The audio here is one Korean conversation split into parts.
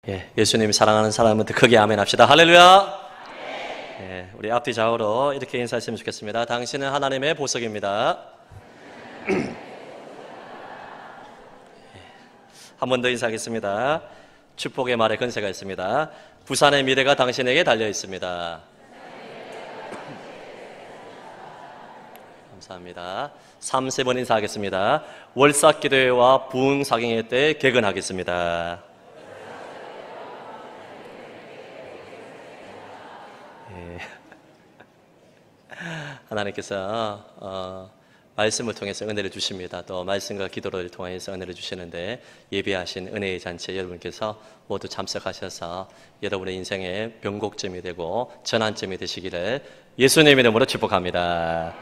예, 예수님이 사랑하는 사람한테 크게 아멘 합시다. 할렐루야. 예, 우리 앞뒤 좌우로 이렇게 인사했으면 좋겠습니다. 당신은 하나님의 보석입니다. 한 번 더 인사하겠습니다. 축복의 말에 근세가 있습니다. 부산의 미래가 당신에게 달려 있습니다. 감사합니다. 3세 번 인사하겠습니다. 월삭기도회와 부흥사경회 때 개근하겠습니다. 하나님께서 말씀을 통해서 은혜를 주십니다. 또 말씀과 기도를 통해서 은혜를 주시는데 예비하신 은혜의 잔치에 여러분께서 모두 참석하셔서 여러분의 인생의 변곡점이 되고 전환점이 되시기를 예수님의 이름으로 축복합니다.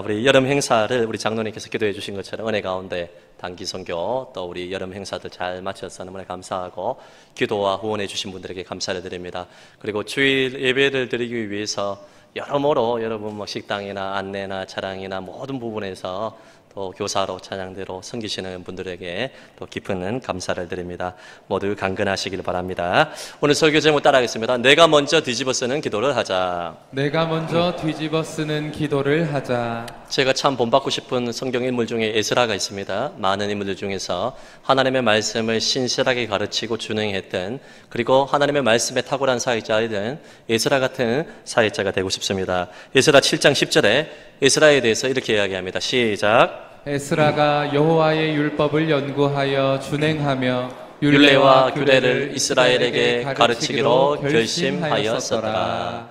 우리 여름 행사를 우리 장로님께서 기도해 주신 것처럼 은혜 가운데 단기 선교 또 우리 여름 행사들 잘 마쳐서 너무나 감사하고 기도와 후원해 주신 분들에게 감사를 드립니다. 그리고 주일 예배를 드리기 위해서 여러모로 여러분 식당이나 안내나 차량이나 모든 부분에서 또 교사로 찬양대로 섬기시는 분들에게 또 깊은 감사를 드립니다. 모두 강건하시길 바랍니다. 오늘 설교 제목 따라하겠습니다. 내가 먼저 뒤집어 쓰는 기도를 하자. 내가 먼저 뒤집어 쓰는 기도를 하자. 제가 참 본받고 싶은 성경 인물 중에 에스라가 있습니다. 많은 인물들 중에서 하나님의 말씀을 신실하게 가르치고 준행했던, 그리고 하나님의 말씀에 탁월한 사역자이던 에스라 같은 사역자가 되고 싶습니다. 에스라 7장 10절에 에스라에 대해서 이렇게 이야기합니다. 시작. 에스라가 여호와의 율법을 연구하여 준행하며 율례와 규례를 이스라엘에게 가르치기로 결심하였었더라.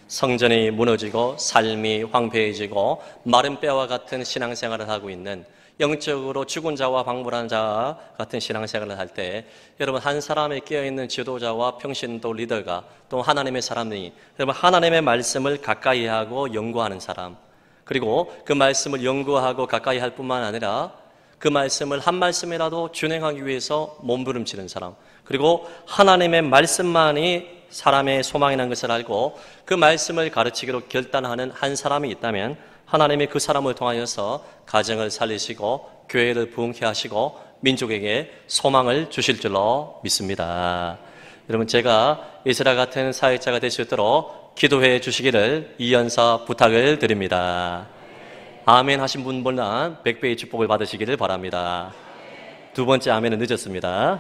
성전이 무너지고 삶이 황폐해지고 마른 뼈와 같은 신앙생활을 하고 있는, 영적으로 죽은 자와 방불한 자 같은 신앙생활을 할 때 여러분 한 사람에 끼어있는 지도자와 평신도 리더가 또 하나님의 사람이 여러분 하나님의 말씀을 가까이 하고 연구하는 사람, 그리고 그 말씀을 연구하고 가까이 할 뿐만 아니라 그 말씀을 한 말씀이라도 준행하기 위해서 몸부림치는 사람, 그리고 하나님의 말씀만이 사람의 소망이라는 것을 알고 그 말씀을 가르치기로 결단하는 한 사람이 있다면 하나님이 그 사람을 통하여서 가정을 살리시고 교회를 부흥케 하시고 민족에게 소망을 주실 줄로 믿습니다. 여러분 제가 에스라 같은 사역자가 될 수 있도록 기도해 주시기를 이연사 부탁을 드립니다. 아멘 하신 분보다 100배의 축복을 받으시기를 바랍니다. 두 번째 아멘은 늦었습니다.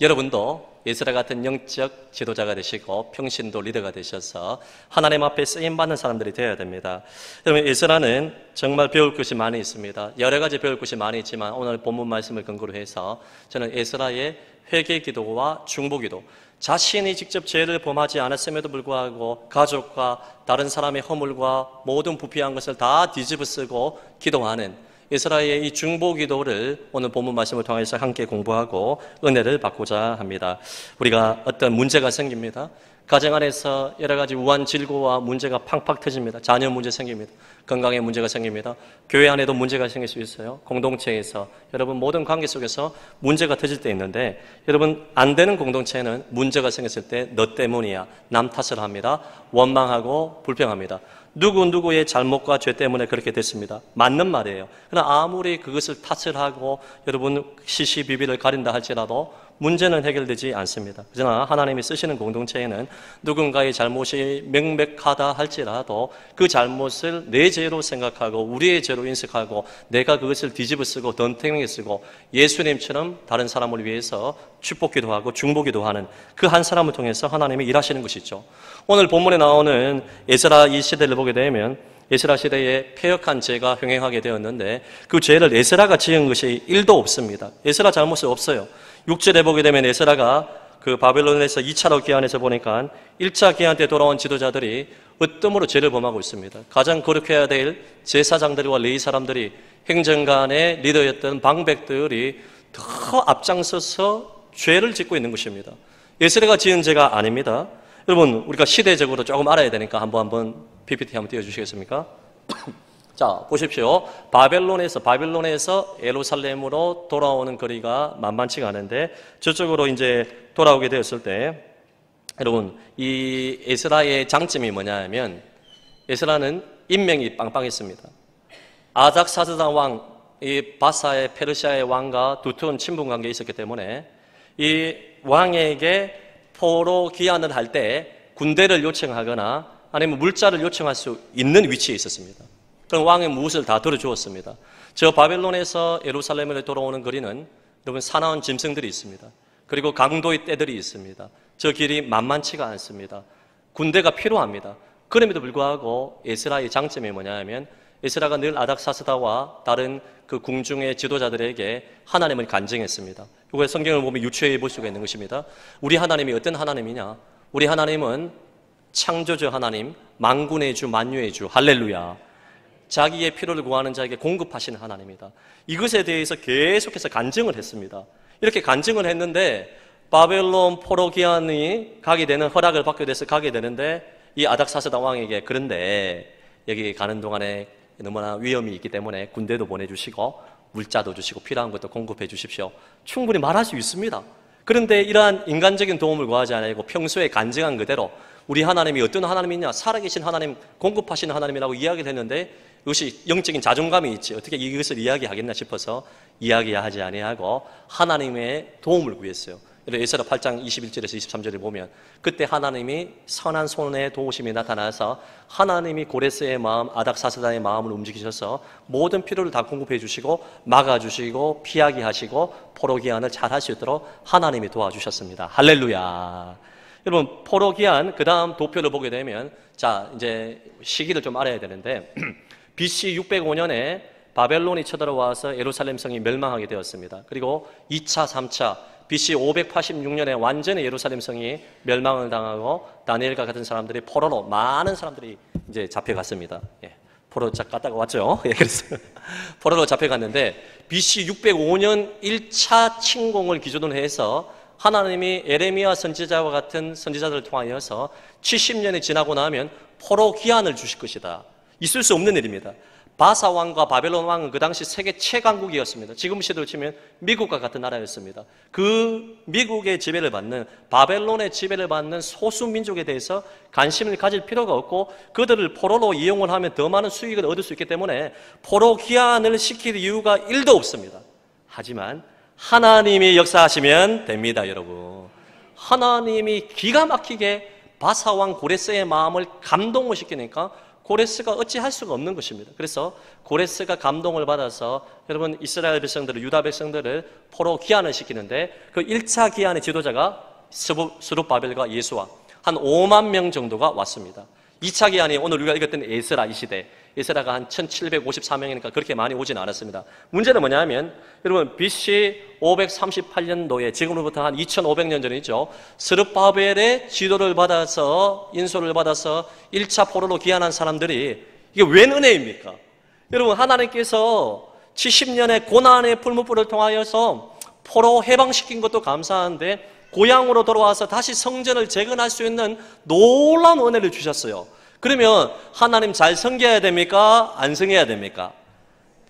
여러분도 에스라 같은 영적 지도자가 되시고 평신도 리더가 되셔서 하나님 앞에 쓰임받는 사람들이 되어야 됩니다. 여러분 에스라는 정말 배울 것이 많이 있습니다. 여러 가지 배울 것이 많이 있지만 오늘 본문 말씀을 근거로 해서 저는 에스라의 회개 기도와 중보 기도, 자신이 직접 죄를 범하지 않았음에도 불구하고 가족과 다른 사람의 허물과 모든 부패한 것을 다 뒤집어 쓰고 기도하는 에스라의 이 중보 기도를 오늘 본문 말씀을 통해서 함께 공부하고 은혜를 받고자 합니다. 우리가 어떤 문제가 생깁니다. 가정 안에서 여러 가지 우한 질고와 문제가 팡팡 터집니다. 자녀 문제 생깁니다. 건강에 문제가 생깁니다. 교회 안에도 문제가 생길 수 있어요. 공동체에서 여러분 모든 관계 속에서 문제가 터질 때 있는데 여러분 안 되는 공동체에는 문제가 생겼을 때 너 때문이야 남 탓을 합니다. 원망하고 불평합니다. 누구의 잘못과 죄 때문에 그렇게 됐습니다. 맞는 말이에요. 그러나 아무리 그것을 탓을 하고 여러분 시시비비를 가린다 할지라도 문제는 해결되지 않습니다. 그러나 하나님이 쓰시는 공동체에는 누군가의 잘못이 명백하다 할지라도 그 잘못을 내 죄로 생각하고 우리의 죄로 인식하고 내가 그것을 뒤집어 쓰고 던탱이에 쓰고 예수님처럼 다른 사람을 위해서 축복기도 하고 중보기도 하는 그 한 사람을 통해서 하나님이 일하시는 것이죠. 오늘 본문에 나오는 에스라 이 시대를 보게 되면 에스라 시대에 패역한 죄가 횡행하게 되었는데 그 죄를 에스라가 지은 것이 1도 없습니다. 에스라 잘못이 없어요. 6절에 보게 되면 에스라가 그 바벨론에서 2차로 귀환해서 보니까 1차 귀환 때 돌아온 지도자들이 으뜸으로 죄를 범하고 있습니다. 가장 거룩해야 될 제사장들과 레위 사람들이 행정관의 리더였던 방백들이 더 앞장서서 죄를 짓고 있는 것입니다. 에스라가 지은 죄가 아닙니다. 여러분 우리가 시대적으로 조금 알아야 되니까 한번 PPT 한번 띄워주시겠습니까? 자 보십시오. 바벨론에서 예루살렘으로 돌아오는 거리가 만만치가 않은데 저쪽으로 이제 돌아오게 되었을 때 여러분 이 에스라의 장점이 뭐냐 하면 에스라는 인명이 빵빵했습니다. 아닥사스다 왕, 이 바사의 페르시아의 왕과 두터운 친분 관계에 있었기 때문에 이 왕에게 포로 귀환을 할 때 군대를 요청하거나 아니면 물자를 요청할 수 있는 위치에 있었습니다. 그럼 왕의 무엇을 다 들어주었습니다. 저 바벨론에서 예루살렘으로 돌아오는 거리는 여러분 사나운 짐승들이 있습니다. 그리고 강도의 떼들이 있습니다. 저 길이 만만치가 않습니다. 군대가 필요합니다. 그럼에도 불구하고 에스라의 장점이 뭐냐면 에스라가 늘 아닥사스다와 다른 그 궁중의 지도자들에게 하나님을 간증했습니다. 이거 성경을 보면 유추해 볼 수가 있는 것입니다. 우리 하나님이 어떤 하나님이냐? 우리 하나님은 창조주 하나님, 만군의 주, 만유의 주, 할렐루야. 자기의 필요를 구하는 자에게 공급하시는 하나님이다. 이것에 대해서 계속해서 간증을 했습니다. 이렇게 간증을 했는데 바벨론 포로 귀환이 가게 되는 허락을 받게 돼서 가게 되는데 이 아닥사스다 왕에게 그런데 여기 가는 동안에 너무나 위험이 있기 때문에 군대도 보내주시고 물자도 주시고 필요한 것도 공급해 주십시오. 충분히 말할 수 있습니다. 그런데 이러한 인간적인 도움을 구하지 않고 평소에 간증한 그대로 우리 하나님이 어떤 하나님이냐, 살아계신 하나님, 공급하시는 하나님이라고 이야기를 했는데 이것이 영적인 자존감이 있지 어떻게 이것을 이야기하겠나 싶어서 이야기하지 아니하고 하나님의 도움을 구했어요. 에스라 8장 21절에서 23절을 보면 그때 하나님이 선한 손에 도우심이 나타나서 하나님이 고레스의 마음, 아닥사스다의 마음을 움직이셔서 모든 필요를 다 공급해 주시고 막아주시고 피하게 하시고 포로 귀환을 잘 할 수 있도록 하나님이 도와주셨습니다. 할렐루야. 여러분 포로 귀환 그 다음 도표를 보게 되면 자 이제 시기를 좀 알아야 되는데 BC 605년에 바벨론이 쳐들어와서 예루살렘 성이 멸망하게 되었습니다. 그리고 2차, 3차 BC 586년에 완전히 예루살렘 성이 멸망을 당하고 다니엘과 같은 사람들이 포로로 많은 사람들이 이제 잡혀갔습니다. 예, 포로 갔다가 왔죠. 예, 그래서 포로로 잡혀갔는데 BC 605년 1차 침공을 기준으로 해서 하나님이 에레미야 선지자와 같은 선지자들을 통하여서 70년이 지나고 나면 포로 귀환을 주실 것이다. 있을 수 없는 일입니다. 바사 왕과 바벨론 왕은 그 당시 세계 최강국이었습니다. 지금 시대로 치면 미국과 같은 나라였습니다. 그 미국의 지배를 받는 바벨론의 지배를 받는 소수 민족에 대해서 관심을 가질 필요가 없고 그들을 포로로 이용을 하면 더 많은 수익을 얻을 수 있기 때문에 포로 귀환을 시킬 이유가 1도 없습니다. 하지만 하나님이 역사하시면 됩니다, 여러분. 하나님이 기가 막히게 바사 왕 고레스의 마음을 감동을 시키니까 고레스가 어찌할 수가 없는 것입니다. 그래서 고레스가 감동을 받아서 여러분 이스라엘 백성들을 유다 백성들을 포로 귀환을 시키는데 그 1차 귀환의 지도자가 스룹바벨과 예수와 한 5만 명 정도가 왔습니다. 2차 귀환이 오늘 우리가 읽었던 에스라 이 시대 에스라가 한 1754명이니까 그렇게 많이 오진 않았습니다. 문제는 뭐냐면 여러분 BC 538년도에 지금으로부터 한 2500년 전이죠. 스룹바벨의 지도를 받아서 인솔을 받아서 1차 포로로 귀환한 사람들이 이게 웬 은혜입니까? 여러분 하나님께서 70년의 고난의 풀무불을 통하여서 포로 해방시킨 것도 감사한데 고향으로 돌아와서 다시 성전을 재건할 수 있는 놀라운 은혜를 주셨어요. 그러면 하나님 잘 섬겨야 됩니까? 안 섬겨야 됩니까?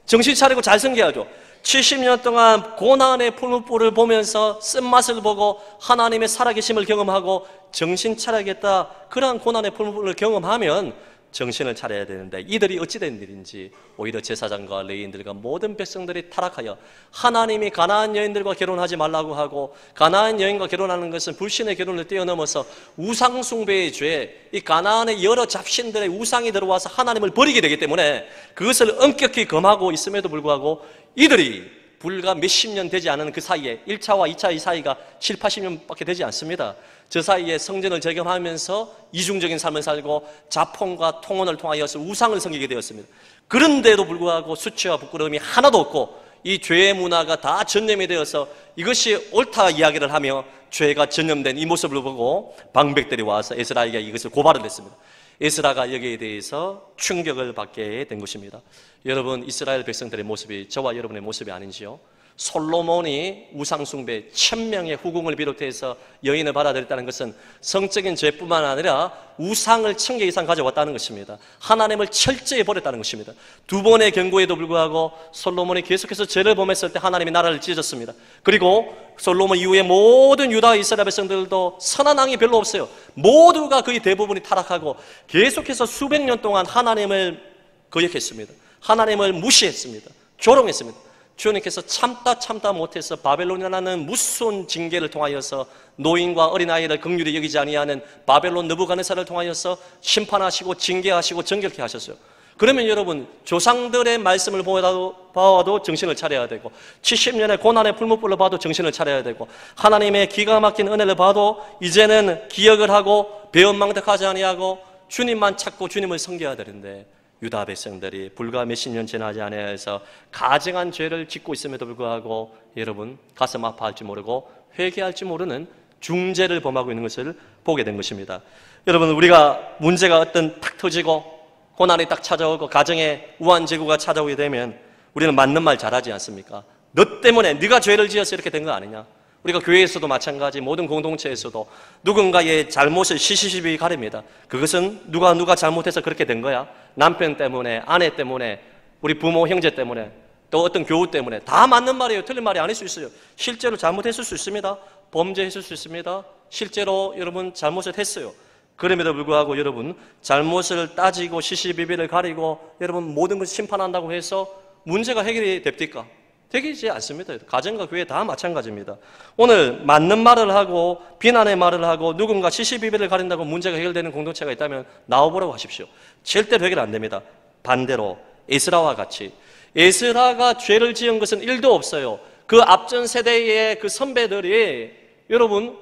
정신 차리고 잘 섬겨야죠. 70년 동안 고난의 풀무불을 보면서 쓴맛을 보고 하나님의 살아계심을 경험하고 정신 차려야겠다. 그러한 고난의 풀무불을 경험하면 정신을 차려야 되는데 이들이 어찌된 일인지 오히려 제사장과 레위인들과 모든 백성들이 타락하여 하나님이 가나안 여인들과 결혼하지 말라고 하고 가나안 여인과 결혼하는 것은 불신의 결혼을 뛰어넘어서 우상 숭배의 죄, 이 가나안의 여러 잡신들의 우상이 들어와서 하나님을 버리게 되기 때문에 그것을 엄격히 금하고 있음에도 불구하고 이들이 불과 몇십 년 되지 않은 그 사이에 1차와 2차 이 사이가 7, 80년밖에 되지 않습니다. 저 사이에 성전을 재건하면서 이중적인 삶을 살고 자fon과 통혼을 통하여서 우상을 섬기게 되었습니다. 그런데도 불구하고 수치와 부끄러움이 하나도 없고 이 죄의 문화가 다 전염이 되어서 이것이 옳다 이야기를 하며 죄가 전염된 이 모습을 보고 방백들이 와서 에스라에게 이것을 고발을 했습니다. 에스라가 여기에 대해서 충격을 받게 된 것입니다. 여러분 이스라엘 백성들의 모습이 저와 여러분의 모습이 아닌지요? 솔로몬이 우상숭배 1000명의 후궁을 비롯해서 여인을 받아들였다는 것은 성적인 죄뿐만 아니라 우상을 1000개 이상 가져왔다는 것입니다. 하나님을 철저히 버렸다는 것입니다. 두 번의 경고에도 불구하고 솔로몬이 계속해서 죄를 범했을 때 하나님이 나라를 찢었습니다. 그리고 솔로몬 이후에 모든 유다 이스라엘 백성들도 선한 왕이 별로 없어요. 모두가 거의 대부분이 타락하고 계속해서 수백 년 동안 하나님을 거역했습니다. 하나님을 무시했습니다. 조롱했습니다. 주님께서 참다 못해서 바벨론이라는 무서운 징계를 통하여서 노인과 어린아이를 긍휼히 여기지 아니하는 바벨론 느부갓네살을 통하여서 심판하시고 징계하시고 정결케 하셨어요. 그러면 여러분, 조상들의 말씀을 봐도 정신을 차려야 되고, 70년의 고난의 풀무불을 봐도 정신을 차려야 되고, 하나님의 기가 막힌 은혜를 봐도 이제는 기억을 하고 배은망덕하지 아니하고 주님만 찾고 주님을 섬겨야 되는데, 유다 백성들이 불과 몇십 년 지나지 않아서 가증한 죄를 짓고 있음에도 불구하고 여러분, 가슴 아파할지 모르고 회개할지 모르는 중죄를 범하고 있는 것을 보게 된 것입니다. 여러분, 우리가 문제가 어떤 탁 터지고 고난이 딱 찾아오고 가정에 우환제구가 찾아오게 되면 우리는 맞는 말 잘하지 않습니까? 너 때문에, 네가 죄를 지어서 이렇게 된 거 아니냐? 우리가 교회에서도 마찬가지, 모든 공동체에서도 누군가의 잘못을 시시비비 가립니다. 그것은 누가 잘못해서 그렇게 된 거야? 남편 때문에, 아내 때문에, 우리 부모, 형제 때문에, 또 어떤 교우 때문에. 다 맞는 말이에요. 틀린 말이 아닐 수 있어요. 실제로 잘못했을 수 있습니다. 범죄했을 수 있습니다. 실제로 여러분 잘못을 했어요. 그럼에도 불구하고 여러분, 잘못을 따지고 시시비비를 가리고 여러분 모든 것을 심판한다고 해서 문제가 해결이 됩니까? 되지 않습니다. 가정과 교회 다 마찬가지입니다. 오늘 맞는 말을 하고 비난의 말을 하고 누군가 시시비비를 가린다고 문제가 해결되는 공동체가 있다면 나와보라고 하십시오. 절대로 해결 안 됩니다. 반대로 에스라와 같이, 에스라가 죄를 지은 것은 1도 없어요. 그 앞전 세대의 그 선배들이 여러분,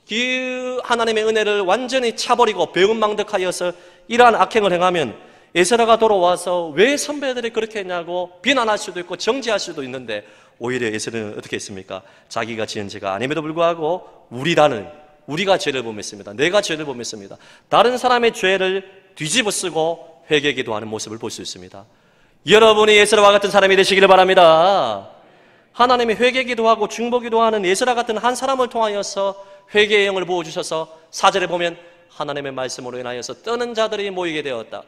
그 하나님의 은혜를 완전히 차버리고 배은망덕하여서 이러한 악행을 행하면 에스라가 돌아와서 왜 선배들이 그렇게 했냐고 비난할 수도 있고 정죄할 수도 있는데, 오히려 에스라는 어떻게 했습니까? 자기가 지은 죄가 아님에도 불구하고 우리가 죄를 범했습니다. 내가 죄를 범했습니다. 다른 사람의 죄를 뒤집어쓰고 회개 기도하는 모습을 볼 수 있습니다. 여러분이 에스라와 같은 사람이 되시기를 바랍니다. 하나님이 회개 기도하고 중보 기도하는 에스라 같은 한 사람을 통하여서 회개의 영을 부어주셔서 4절에 보면 하나님의 말씀으로 인하여서 떠는 자들이 모이게 되었다.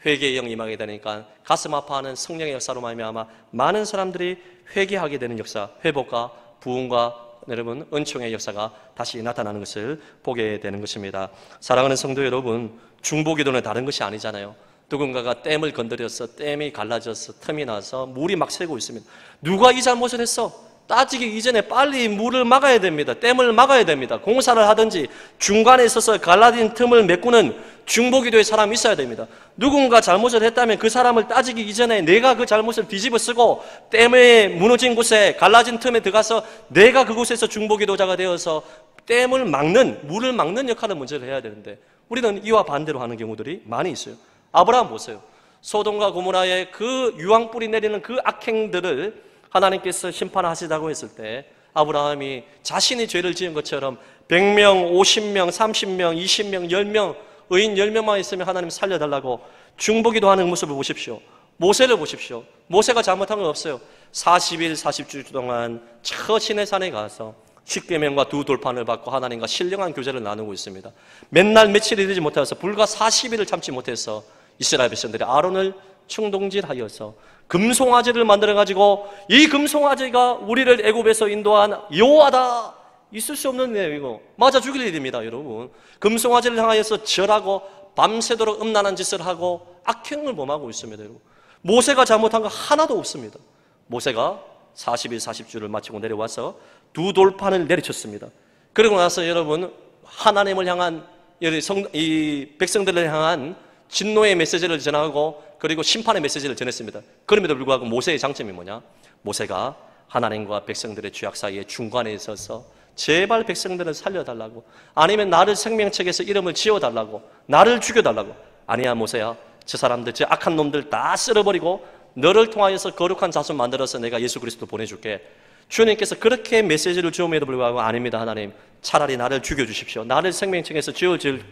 회개의 영이 임하게 되니까 가슴 아파하는 성령의 역사로 말미암아 많은 사람들이 회개하게 되는 역사, 회복과 부흥과 여러분 은총의 역사가 다시 나타나는 것을 보게 되는 것입니다. 사랑하는 성도 여러분, 중보 기도는 다른 것이 아니잖아요. 누군가가 댐을 건드려서 댐이 갈라져서 틈이 나서 물이 막 새고 있습니다. 누가 이 잘못을 했어? 따지기 이전에 빨리 물을 막아야 됩니다. 댐을 막아야 됩니다. 공사를 하든지 중간에 있어서 갈라진 틈을 메꾸는 중보기도의 사람이 있어야 됩니다. 누군가 잘못을 했다면 그 사람을 따지기 이전에 내가 그 잘못을 뒤집어 쓰고 댐에 무너진 곳에 갈라진 틈에 들어가서 내가 그곳에서 중보기도자가 되어서 댐을 막는, 물을 막는 역할을 먼저 해야 되는데 우리는 이와 반대로 하는 경우들이 많이 있어요. 아브라함 보세요. 소돔과 고모라의 그 유황불이 내리는 그 악행들을 하나님께서 심판하시다고 했을 때 아브라함이 자신이 죄를 지은 것처럼 100명, 50명, 30명, 20명, 10명, 의인 10명만 있으면 하나님 살려달라고 중보기도 하는 모습을 보십시오. 모세를 보십시오. 모세가 잘못한 건 없어요. 40일, 40주 동안 저 시내산에 가서 십계명과 두 돌판을 받고 하나님과 신령한 교제를 나누고 있습니다. 맨날 며칠이 되지 못해서 불과 40일을 참지 못해서 이스라엘 백성들이 아론을 충동질하여서 금송아지를 만들어가지고 이 금송아지가 우리를 애굽에서 인도한 여호와다, 있을 수 없는 일이에요. 이거 맞아 죽일 일입니다. 여러분, 금송아지를 향하여서 절하고 밤새도록 음란한 짓을 하고 악행을 범하고 있습니다. 여러분, 모세가 잘못한 거 하나도 없습니다. 모세가 40일 40주를 마치고 내려와서 두 돌판을 내리쳤습니다. 그리고 나서 여러분, 하나님을 향한 이 백성들을 향한 진노의 메시지를 전하고 그리고 심판의 메시지를 전했습니다. 그럼에도 불구하고 모세의 장점이 뭐냐? 모세가 하나님과 백성들의 죄악 사이에 중간에 있어서 제발 백성들을 살려달라고, 아니면 나를 생명책에서 이름을 지워달라고, 나를 죽여달라고. 아니야 모세야, 저 사람들, 저 악한 놈들 다 쓸어버리고 너를 통하여서 거룩한 자손 만들어서 내가 예수 그리스도 보내줄게. 주님께서 그렇게 메시지를 주음에도 불구하고 아닙니다 하나님, 차라리 나를 죽여주십시오. 나를 생명책에서 지워질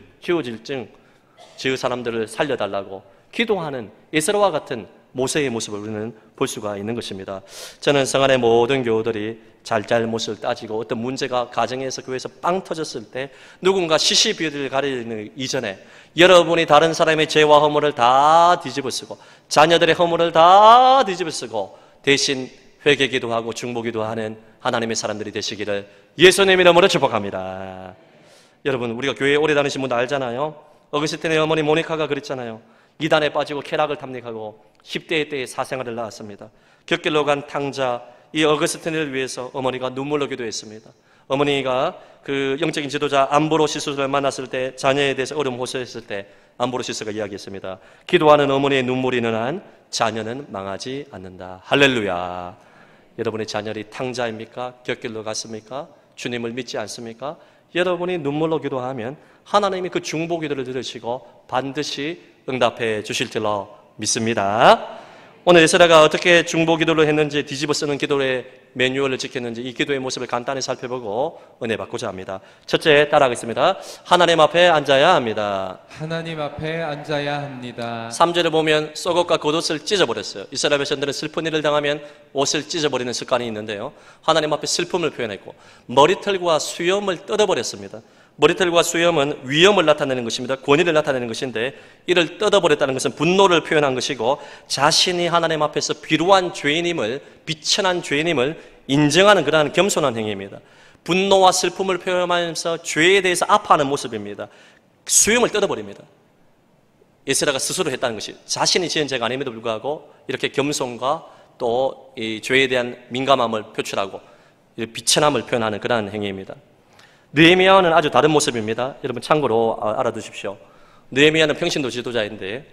저 사람들을 살려달라고 기도하는 에스라와 같은 모세의 모습을 우리는 볼 수가 있는 것입니다. 저는 성안의 모든 교우들이 잘못을 따지고 어떤 문제가 가정에서 교회에서 빵 터졌을 때 누군가 시시비비를 가리는 이전에 여러분이 다른 사람의 죄와 허물을 다 뒤집어쓰고 자녀들의 허물을 다 뒤집어쓰고 대신 회개기도하고 중보기도하는 하나님의 사람들이 되시기를 예수님 이름으로 축복합니다. 여러분, 우리가 교회에 오래 다니신 분도 알잖아요. 어거스틴의 어머니 모니카가 그랬잖아요. 이단에 빠지고 쾌락을 탐닉하고 10대 때에 사생활을 낳았습니다. 곁길로 간 탕자 이 어거스틴을 위해서 어머니가 눈물로 기도했습니다. 어머니가 그 영적인 지도자 암브로시스를 만났을 때 자녀에 대해서 어려움 호소했을 때 암브로시스가 이야기했습니다. 기도하는 어머니의 눈물이 있는 한 자녀는 망하지 않는다. 할렐루야. 여러분의 자녀이 탕자입니까? 곁길로 갔습니까? 주님을 믿지 않습니까? 여러분이 눈물로 기도하면 하나님이 그 중보 기도를 들으시고 반드시 응답해 주실 줄로 믿습니다. 오늘 에스라가 어떻게 중보 기도를 했는지, 뒤집어 쓰는 기도의 매뉴얼을 지켰는지 이 기도의 모습을 간단히 살펴보고 은혜 받고자 합니다. 첫째, 따라하겠습니다. 하나님 앞에 앉아야 합니다. 하나님 앞에 앉아야 합니다. 3절을 보면 속옷과 겉옷을 찢어버렸어요. 이스라엘 백성들은 슬픈 일을 당하면 옷을 찢어버리는 습관이 있는데요, 하나님 앞에 슬픔을 표현했고 머리털과 수염을 뜯어버렸습니다. 머리털과 수염은 위험을 나타내는 것입니다. 권위를 나타내는 것인데 이를 뜯어버렸다는 것은 분노를 표현한 것이고 자신이 하나님 앞에서 비루한 죄인임을, 비천한 죄인임을 인정하는 그러한 겸손한 행위입니다. 분노와 슬픔을 표현하면서 죄에 대해서 아파하는 모습입니다. 수염을 뜯어버립니다. 에스라가 스스로 했다는 것이 자신이 지은 죄가 아님에도 불구하고 이렇게 겸손과 또 이 죄에 대한 민감함을 표출하고 비천함을 표현하는 그러한 행위입니다. 느헤미야는 아주 다른 모습입니다. 여러분 참고로 알아두십시오. 느헤미야는 평신도 지도자인데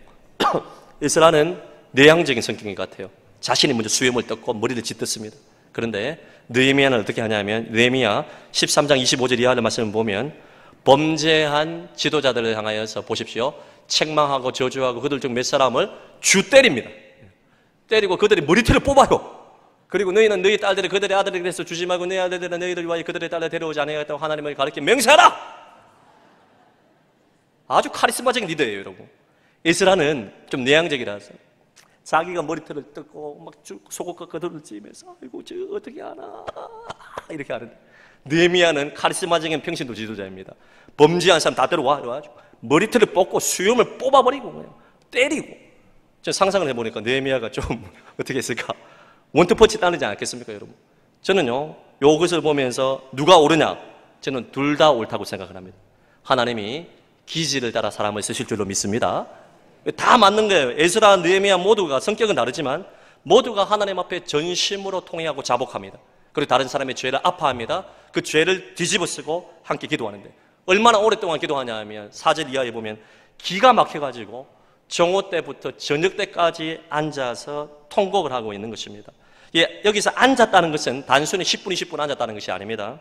에스라는 내향적인 성격인 것 같아요. 자신이 먼저 수염을 뜯고 머리를 찢었습니다. 그런데 느헤미야는 어떻게 하냐면 느헤미야 13장 25절 이하의 말씀을 보면 범죄한 지도자들을 향하여서 보십시오. 책망하고 저주하고 그들 중 몇 사람을 주 때립니다. 때리고 그들의 머리털을 뽑아요. 그리고 너희는 너희 딸들을 그들의 아들에게 대해서 주지 말고 너희 아들들은 너희들 위하여 그들의 딸을 데려오지 않아야겠다고 하나님을 가르쳐 맹세하라! 아주 카리스마적인 리더예요, 여러분. 에스라는 좀 내향적이라서 자기가 머리털을 뜯고 막 속옷과 겉옷을 찌면서 아이고 저 어떻게 하나 이렇게 하는데 느헤미야는 카리스마적인 평신도 지도자입니다. 범죄한 사람 다 데려와가지고 머리털을 뽑고 수염을 뽑아버리고 그냥 때리고. 저 상상을 해보니까 느헤미야가 좀 어떻게 했을까? 원투펀치 따르지 않겠습니까, 여러분? 저는요, 이것을 보면서 누가 옳으냐? 저는 둘 다 옳다고 생각을 합니다. 하나님이 기질을 따라 사람을 쓰실 줄로 믿습니다. 다 맞는 거예요. 에스라, 느헤미야 모두가 성격은 다르지만 모두가 하나님 앞에 전심으로 통회하고 자복합니다. 그리고 다른 사람의 죄를 아파합니다. 그 죄를 뒤집어 쓰고 함께 기도하는데 얼마나 오랫동안 기도하냐 하면 4절 이하에 보면 기가 막혀가지고 정오 때부터 저녁 때까지 앉아서 통곡을 하고 있는 것입니다. 예, 여기서 앉았다는 것은 단순히 10분, 20분 앉았다는 것이 아닙니다.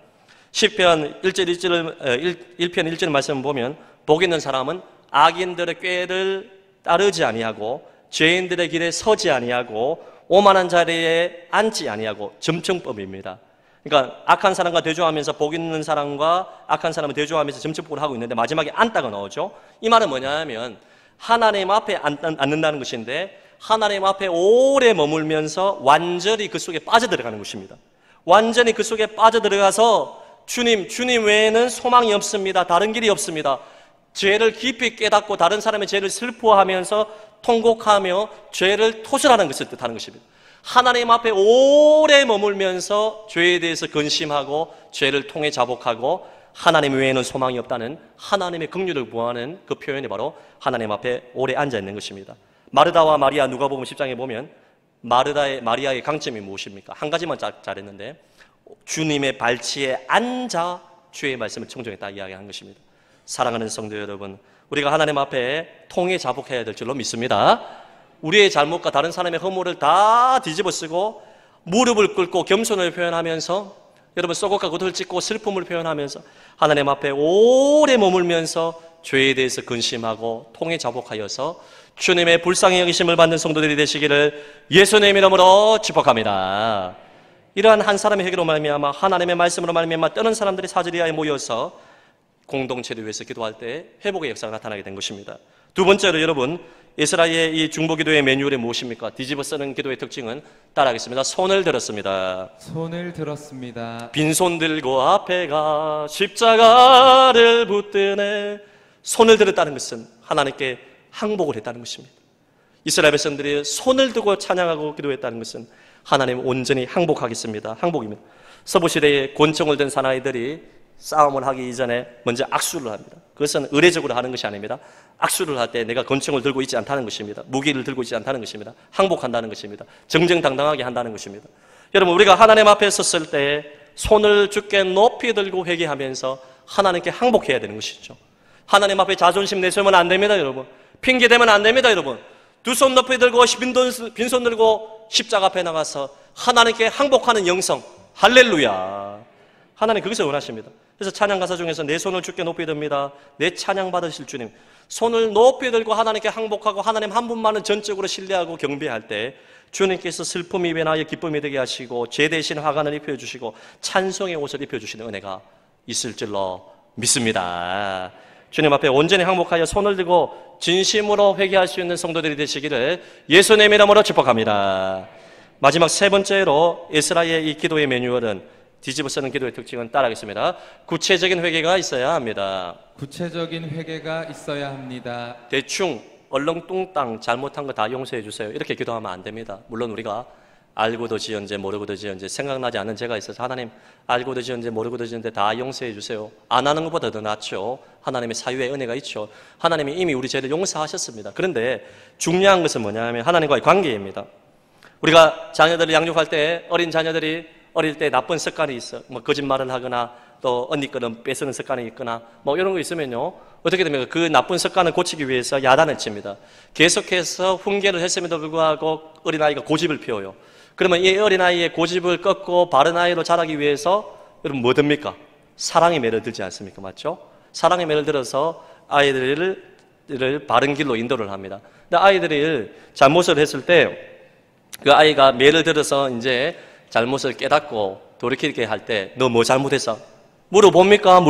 시편 1편 1절 말씀을 보면 복 있는 사람은 악인들의 꾀를 따르지 아니하고 죄인들의 길에 서지 아니하고 오만한 자리에 앉지 아니하고 점청법입니다. 그러니까 악한 사람과 대조하면서 복 있는 사람과 악한 사람을 대조하면서 점청법을 하고 있는데 마지막에 앉다가 나오죠. 이 말은 뭐냐면 하나님 앞에 앉는다는 것인데 하나님 앞에 오래 머물면서 완전히 그 속에 빠져들어가는 것입니다. 완전히 그 속에 빠져들어가서 주님 외에는 소망이 없습니다. 다른 길이 없습니다. 죄를 깊이 깨닫고 다른 사람의 죄를 슬퍼하면서 통곡하며 죄를 토설하는 것을 뜻하는 것입니다. 하나님 앞에 오래 머물면서 죄에 대해서 근심하고 죄를 통해 자복하고 하나님 외에는 소망이 없다는 하나님의 긍휼을 구하는 그 표현이 바로 하나님 앞에 오래 앉아있는 것입니다. 마르다와 마리아 누가복음 10장에 보면 마리아의 강점이 무엇입니까? 한 가지만 잘했는데 주님의 발치에 앉아 주의 말씀을 청종했다 이야기한 것입니다. 사랑하는 성도 여러분, 우리가 하나님 앞에 통해 자복해야 될 줄로 믿습니다. 우리의 잘못과 다른 사람의 허물을 다 뒤집어 쓰고 무릎을 꿇고 겸손을 표현하면서 여러분 속옷과 겉옷을 찢고 슬픔을 표현하면서 하나님 앞에 오래 머물면서 죄에 대해서 근심하고 통해 자복하여서 주님의 불쌍히 여기심을 받는 성도들이 되시기를 예수님의 이름으로 축복합니다. 이러한 한 사람의 회개로 말미암아 하나님의 말씀으로 말미암아 떠는 사람들이 사지리아에 모여서 공동체를 위해서 기도할 때 회복의 역사가 나타나게 된 것입니다. 두 번째로 여러분, 에스라의 이 중보기도의 매뉴얼이 무엇입니까? 뒤집어 쓰는 기도의 특징은 따라하겠습니다. 손을 들었습니다. 손을 들었습니다. 빈손 들고 앞에 가 십자가를 붙드네. 손을 들었다는 것은 하나님께 항복을 했다는 것입니다. 이스라엘 백성들이 손을 들고 찬양하고 기도했다는 것은 하나님 온전히 항복하겠습니다. 항복입니다. 서부시대에 권총을 든 사나이들이 싸움을 하기 이전에 먼저 악수를 합니다. 그것은 의례적으로 하는 것이 아닙니다. 악수를 할 때 내가 권총을 들고 있지 않다는 것입니다. 무기를 들고 있지 않다는 것입니다. 항복한다는 것입니다. 정정당당하게 한다는 것입니다. 여러분, 우리가 하나님 앞에 섰을 때 손을 주께 높이 들고 회개하면서 하나님께 항복해야 되는 것이죠. 하나님 앞에 자존심 내세우면 안 됩니다, 여러분. 핑계 대면 안 됩니다, 여러분. 두 손 높이 들고 빈손 들고 십자가 앞에 나가서 하나님께 항복하는 영성, 할렐루야. 하나님 그것을 원하십니다. 그래서 찬양 가사 중에서 내 손을 주께 높이 듭니다. 내 찬양 받으실 주님. 손을 높이 들고 하나님께 항복하고 하나님 한 분만을 전적으로 신뢰하고 경배할 때 주님께서 슬픔이 변하여 기쁨이 되게 하시고 죄 대신 화관을 입혀주시고 찬송의 옷을 입혀주시는 은혜가 있을 줄로 믿습니다. 주님 앞에 온전히 항복하여 손을 들고 진심으로 회개할 수 있는 성도들이 되시기를 예수님의 이름으로 축복합니다. 마지막 세 번째로 에스라의 이 기도의 매뉴얼은 뒤집어 쓰는 기도의 특징은 따라하겠습니다. 구체적인 회개가 있어야 합니다. 구체적인 회개가 있어야 합니다. 대충 얼렁뚱땅 잘못한 거 다 용서해 주세요. 이렇게 기도하면 안 됩니다. 물론 우리가 알고도 지은 죄 모르고도 지은 죄 생각나지 않는 죄가 있어서 하나님 알고도 지은 죄 모르고도 지은 죄 다 용서해 주세요. 안 하는 것보다 더 낫죠. 하나님의 사유의 은혜가 있죠. 하나님이 이미 우리 죄를 용서하셨습니다. 그런데 중요한 것은 뭐냐면 하나님과의 관계입니다. 우리가 자녀들을 양육할 때 어린 자녀들이 어릴 때 나쁜 습관이 있어. 뭐 거짓말을 하거나 또 언니 거는 뺏는 습관이 있거나 뭐 이런 거 있으면요. 어떻게 됩니까? 그 나쁜 습관을 고치기 위해서 야단을 칩니다. 계속해서 훈계를 했음에도 불구하고 어린아이가 고집을 피워요. 그러면 이 어린아이의 고집을 꺾고 바른 아이로 자라기 위해서 여러분 뭐 듭니까? 사랑의 매를 들지 않습니까? 맞죠? 사랑의 매를 들어서 아이들을 바른 길로 인도를 합니다. 근데 아이들이 잘못을 했을 때 그 아이가 매를 들어서 이제 잘못을 깨닫고 돌이키게 할 때 너 뭐 잘못했어? 물어봅니까?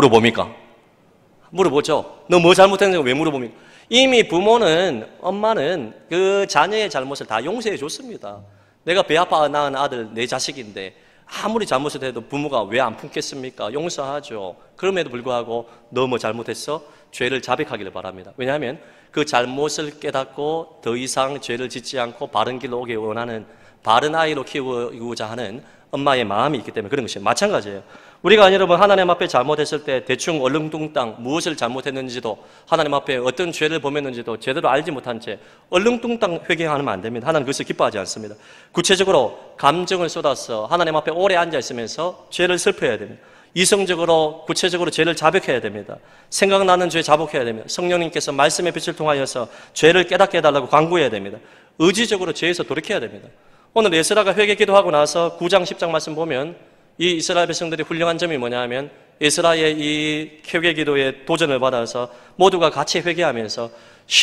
물어보죠. 너 뭐 잘못했는지 왜 물어봅니까? 이미 부모는 엄마는 그 자녀의 잘못을 다 용서해 줬습니다. 내가 배 아파 낳은 아들 내 자식인데 아무리 잘못을 해도 부모가 왜 안 품겠습니까? 용서하죠. 그럼에도 불구하고 너 뭐 잘못했어? 죄를 자백하기를 바랍니다. 왜냐하면 그 잘못을 깨닫고 더 이상 죄를 짓지 않고 바른 길로 오길 원하는 바른 아이로 키우고자 하는 엄마의 마음이 있기 때문에 그런 것이 마찬가지예요. 우리가 여러분 하나님 앞에 잘못했을 때 대충 얼렁뚱땅 무엇을 잘못했는지도 하나님 앞에 어떤 죄를 범했는지도 제대로 알지 못한 채 얼렁뚱땅 회개하면 안 됩니다. 하나님 그것을 기뻐하지 않습니다. 구체적으로 감정을 쏟아서 하나님 앞에 오래 앉아 있으면서 죄를 슬퍼해야 됩니다. 이성적으로 구체적으로 죄를 자백해야 됩니다. 생각나는 죄 자복해야 됩니다. 성령님께서 말씀의 빛을 통하여서 죄를 깨닫게 해달라고 간구해야 됩니다. 의지적으로 죄에서 돌이켜야 됩니다. 오늘 에스라가 회개 기도하고 나서 9장 10장 말씀 보면 이 이스라엘 백성들이 훌륭한 점이 뭐냐 하면 에스라의 이 회개 기도에 도전을 받아서 모두가 같이 회개하면서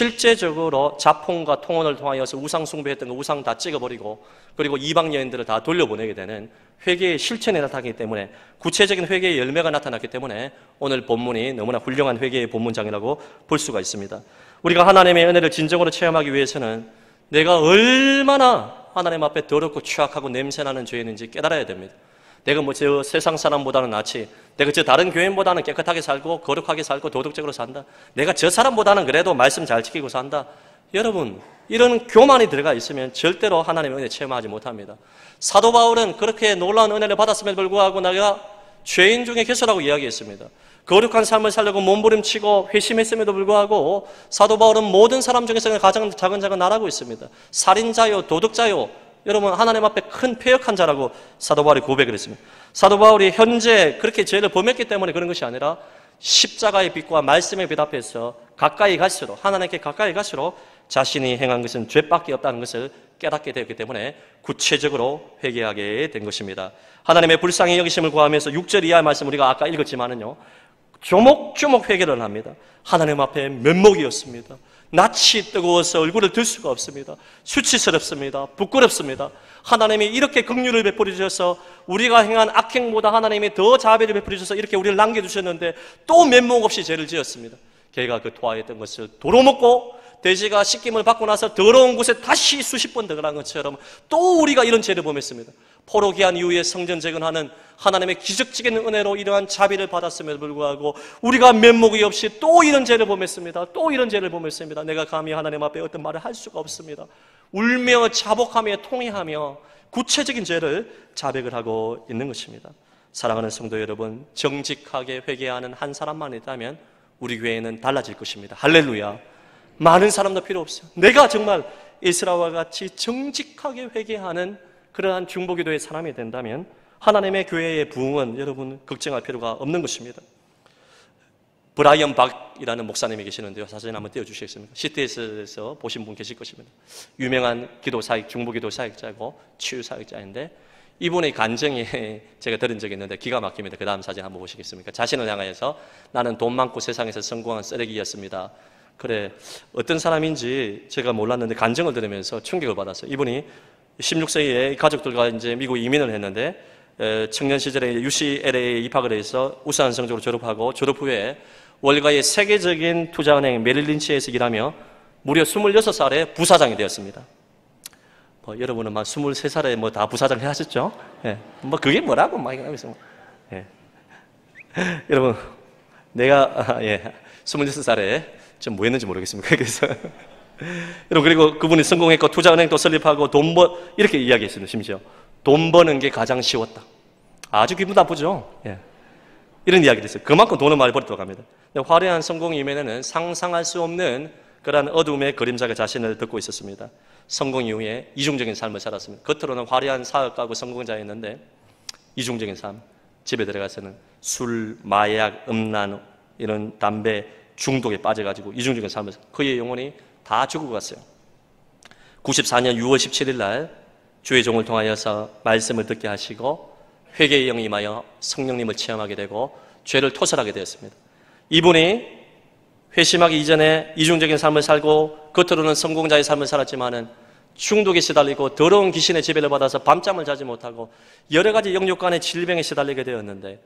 실제적으로 자폰과 통혼을 통하여서 우상 숭배했던 거 우상 다 찍어버리고 그리고 이방 여인들을 다 돌려보내게 되는 회개의 실천이 나타나기 때문에 구체적인 회개의 열매가 나타났기 때문에 오늘 본문이 너무나 훌륭한 회개의 본문장이라고 볼 수가 있습니다. 우리가 하나님의 은혜를 진정으로 체험하기 위해서는 내가 얼마나 하나님 앞에 더럽고 추악하고 냄새나는 죄인인지 깨달아야 됩니다. 내가 뭐 저 세상 사람보다는 낫지, 내가 저 다른 교인보다는 깨끗하게 살고 거룩하게 살고 도덕적으로 산다, 내가 저 사람보다는 그래도 말씀 잘 지키고 산다. 여러분 이런 교만이 들어가 있으면 절대로 하나님의 은혜 체험하지 못합니다. 사도 바울은 그렇게 놀라운 은혜를 받았음에도 불구하고 내가 죄인 중에 개소라고 이야기했습니다. 거룩한 삶을 살려고 몸부림치고 회심했음에도 불구하고 사도 바울은 모든 사람 중에서 가장 작은 자가 나라고 있습니다. 살인자요 도둑자요 여러분 하나님 앞에 큰 패역한 자라고 사도 바울이 고백을 했습니다. 사도 바울이 현재 그렇게 죄를 범했기 때문에 그런 것이 아니라 십자가의 빛과 말씀의 빛 앞에서 가까이 갈수록 하나님께 가까이 갈수록 자신이 행한 것은 죄밖에 없다는 것을 깨닫게 되었기 때문에 구체적으로 회개하게 된 것입니다. 하나님의 불쌍히 여기심을 구하면서 6절 이하의 말씀 우리가 아까 읽었지만은요 조목조목 회개를 합니다. 하나님 앞에 면목이었습니다. 낯이 뜨거워서 얼굴을 들 수가 없습니다. 수치스럽습니다. 부끄럽습니다. 하나님이 이렇게 긍휼을 베풀어 주셔서 우리가 행한 악행보다 하나님이 더 자비를 베풀어 주셔서 이렇게 우리를 남겨주셨는데 또 면목 없이 죄를 지었습니다. 개가 그 토하였던 것을 도로 먹고 돼지가 씻김을 받고 나서 더러운 곳에 다시 수십 번 들어간 것처럼 또 우리가 이런 죄를 범했습니다. 포로기한 이후에 성전 재건하는 하나님의 기적적인 은혜로 이러한 자비를 받았음에도 불구하고 우리가 면목이 없이 또 이런 죄를 범했습니다. 또 이런 죄를 범했습니다. 내가 감히 하나님 앞에 어떤 말을 할 수가 없습니다. 울며 자복하며 통회하며 구체적인 죄를 자백을 하고 있는 것입니다. 사랑하는 성도 여러분, 정직하게 회개하는 한 사람만 있다면 우리 교회는 달라질 것입니다. 할렐루야. 많은 사람도 필요 없어요. 내가 정말 에스라와 같이 정직하게 회개하는 그러한 중보기도의 사람이 된다면 하나님의 교회의 부흥은 여러분 걱정할 필요가 없는 것입니다. 브라이언 박이라는 목사님이 계시는데요. 사진 한번 띄워주시겠습니까? CTS에서 보신 분 계실 것입니다. 유명한 기도 사역, 중보기도 사역자고 치유 사역자인데 이분의 간증이 제가 들은 적이 있는데 기가 막힙니다. 그 다음 사진 한번 보시겠습니까? 자신을 향하여서 나는 돈 많고 세상에서 성공한 쓰레기였습니다. 그래, 어떤 사람인지 제가 몰랐는데 간증을 들으면서 충격을 받았어요. 이분이 16세에 가족들과 이제 미국 이민을 했는데 청년 시절에 UCLA에 입학을 해서 우수한 성적으로 졸업하고 졸업 후에 월가의 세계적인 투자은행 메릴린치에서 일하며 무려 26살에 부사장이 되었습니다. 여러분은 막 23살에 뭐 다 부사장 하셨죠? 예. 뭐 그게 뭐라고 막 이러면서. 예. 여러분, 내가 26살에 좀 뭐 했는지 모르겠습니다. 그래서 여러분, 그리고 그분이 성공했고 투자은행도 설립하고 이렇게 이야기했습니다. 심지어 돈 버는 게 가장 쉬웠다. 아주 기분 나쁘죠? 예. 이런 이야기를 했어요. 그만큼 돈을 많이 벌었다고 합니다. 화려한 성공 이면에는 상상할 수 없는 그러한 어둠의 그림자가 자신을 덮고 있었습니다. 성공 이후에 이중적인 삶을 살았습니다. 겉으로는 화려한 사업가고 성공자였는데 이중적인 삶, 집에 들어가서는 술, 마약, 음란, 이런 담배 중독에 빠져가지고 이중적인 삶을 그의 영혼이 다 죽어갔어요. 94년 6월 17일 날 주의 종을 통하여서 말씀을 듣게 하시고 회개의 영이 임하여 성령님을 체험하게 되고 죄를 토설하게 되었습니다. 이분이 회심하기 이전에 이중적인 삶을 살고 겉으로는 성공자의 삶을 살았지만은 중독에 시달리고 더러운 귀신의 지배를 받아서 밤잠을 자지 못하고 여러 가지 영육간의 질병에 시달리게 되었는데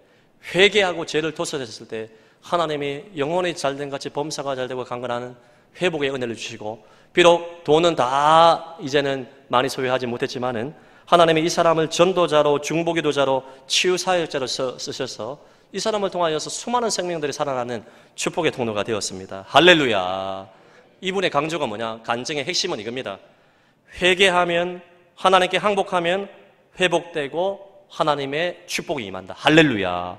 회개하고 죄를 토설했을 때 하나님이 영혼이 잘된 같이 범사가 잘되고 강건하는 회복의 은혜를 주시고 비록 돈은 다 이제는 많이 소유하지 못했지만은 하나님이 이 사람을 전도자로 중보기도자로 치유사역자로 쓰셔서 이 사람을 통하여서 수많은 생명들이 살아나는 축복의 통로가 되었습니다. 할렐루야. 이분의 강조가 뭐냐? 간증의 핵심은 이겁니다. 회개하면 하나님께 항복하면 회복되고 하나님의 축복이 임한다. 할렐루야.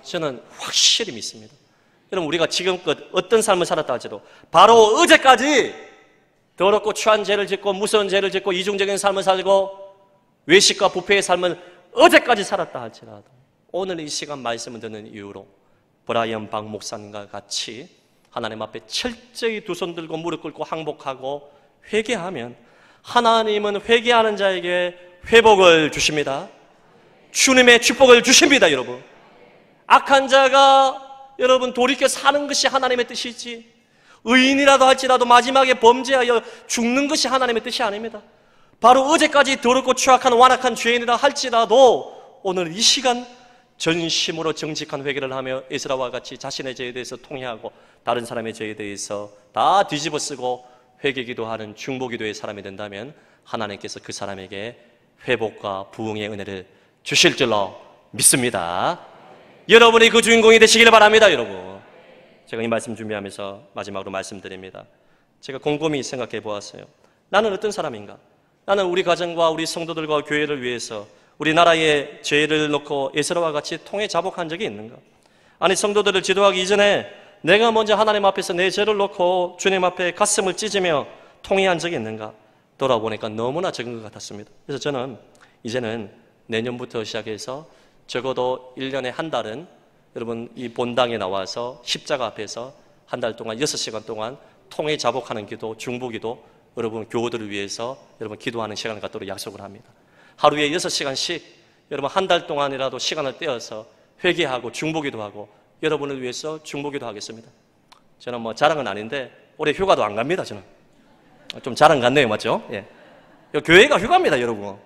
저는 확실히 믿습니다. 여러분, 우리가 지금껏 어떤 삶을 살았다 할지라도 바로 어제까지 더럽고 추한 죄를 짓고 무서운 죄를 짓고 이중적인 삶을 살고 외식과 부패의 삶을 어제까지 살았다 할지라도 오늘 이 시간 말씀을 듣는 이유로 브라이언 박 목사님과 같이 하나님 앞에 철저히 두 손 들고 무릎 꿇고 항복하고 회개하면 하나님은 회개하는 자에게 회복을 주십니다. 주님의 축복을 주십니다. 여러분, 악한 자가 여러분 돌이켜 사는 것이 하나님의 뜻이지 의인이라도 할지라도 마지막에 범죄하여 죽는 것이 하나님의 뜻이 아닙니다. 바로 어제까지 더럽고 추악한 완악한 죄인이라 할지라도 오늘 이 시간 전심으로 정직한 회개를 하며 에스라와 같이 자신의 죄에 대해서 통회하고 다른 사람의 죄에 대해서 다 뒤집어 쓰고 회개기도하는 중보기도의 사람이 된다면 하나님께서 그 사람에게 회복과 부흥의 은혜를 주실 줄로 믿습니다. 여러분이 그 주인공이 되시길 바랍니다. 여러분, 제가 이 말씀 준비하면서 마지막으로 말씀드립니다. 제가 곰곰이 생각해 보았어요. 나는 어떤 사람인가? 나는 우리 가정과 우리 성도들과 교회를 위해서 우리나라의 죄를 놓고 에스라와 같이 통해 자복한 적이 있는가? 아니, 성도들을 지도하기 이전에 내가 먼저 하나님 앞에서 내 죄를 놓고 주님 앞에 가슴을 찢으며 통회한 적이 있는가? 돌아보니까 너무나 적은 것 같았습니다. 그래서 저는 이제는 내년부터 시작해서 적어도 1년에 한 달은 여러분 이 본당에 나와서 십자가 앞에서 한 달 동안 6시간 동안 통해 자복하는 기도, 중보기도 여러분 교우들을 위해서 여러분 기도하는 시간을 갖도록 약속을 합니다. 하루에 6시간씩 여러분 한 달 동안이라도 시간을 떼어서 회개하고 중보기도 하고 여러분을 위해서 중보기도 하겠습니다. 저는 뭐 자랑은 아닌데 올해 휴가도 안 갑니다. 저는 좀 자랑 같네요. 맞죠? 예. 교회가 휴가입니다. 여러분,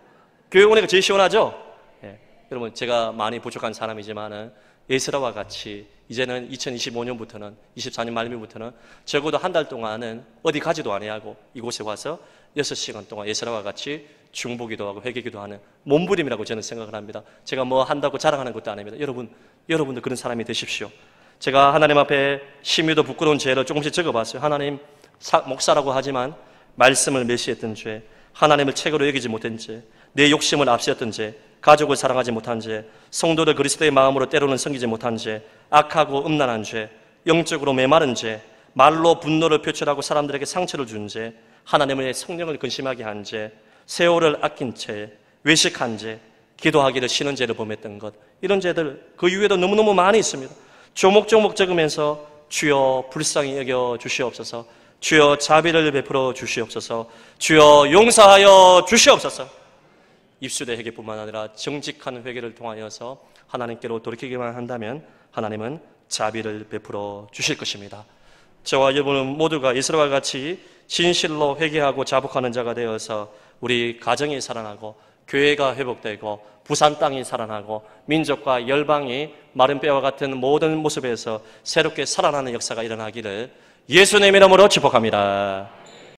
교회 오니까 제일 시원하죠? 예. 여러분, 제가 많이 부족한 사람이지만은 에스라와 같이 이제는 2025년부터는 24년 말미부터는 적어도 한 달 동안은 어디 가지도 아니하고 이곳에 와서 6시간 동안 에스라와 같이 중보기도 하고 회개기도 하는 몸부림이라고 저는 생각을 합니다. 제가 뭐 한다고 자랑하는 것도 아닙니다. 여러분도 그런 사람이 되십시오. 제가 하나님 앞에 심히도 부끄러운 죄를 조금씩 적어봤어요. 하나님, 목사라고 하지만 말씀을 멸시했던 죄, 하나님을 책으로 여기지 못한 죄, 내 욕심을 앞세웠던 죄, 가족을 사랑하지 못한 죄, 성도를 그리스도의 마음으로 때로는 섬기지 못한 죄, 악하고 음란한 죄, 영적으로 메마른 죄, 말로 분노를 표출하고 사람들에게 상처를 준 죄, 하나님의 성령을 근심하게 한 죄, 세월을 아낀 죄, 외식한 죄, 기도하기를 싫은 죄를 범했던 것, 이런 죄들 그 이외에도 너무너무 많이 있습니다. 조목조목 적으면서 주여 불쌍히 여겨 주시옵소서, 주여 자비를 베풀어 주시옵소서, 주여 용서하여 주시옵소서. 입술의 회개뿐만 아니라 정직한 회개를 통하여서 하나님께로 돌이키기만 한다면 하나님은 자비를 베풀어 주실 것입니다. 저와 여러분 모두가 이스라엘과 같이 진실로 회개하고 자복하는 자가 되어서 우리 가정이 살아나고 교회가 회복되고 부산 땅이 살아나고 민족과 열방이 마른 뼈와 같은 모든 모습에서 새롭게 살아나는 역사가 일어나기를 예수님의 이름으로 축복합니다.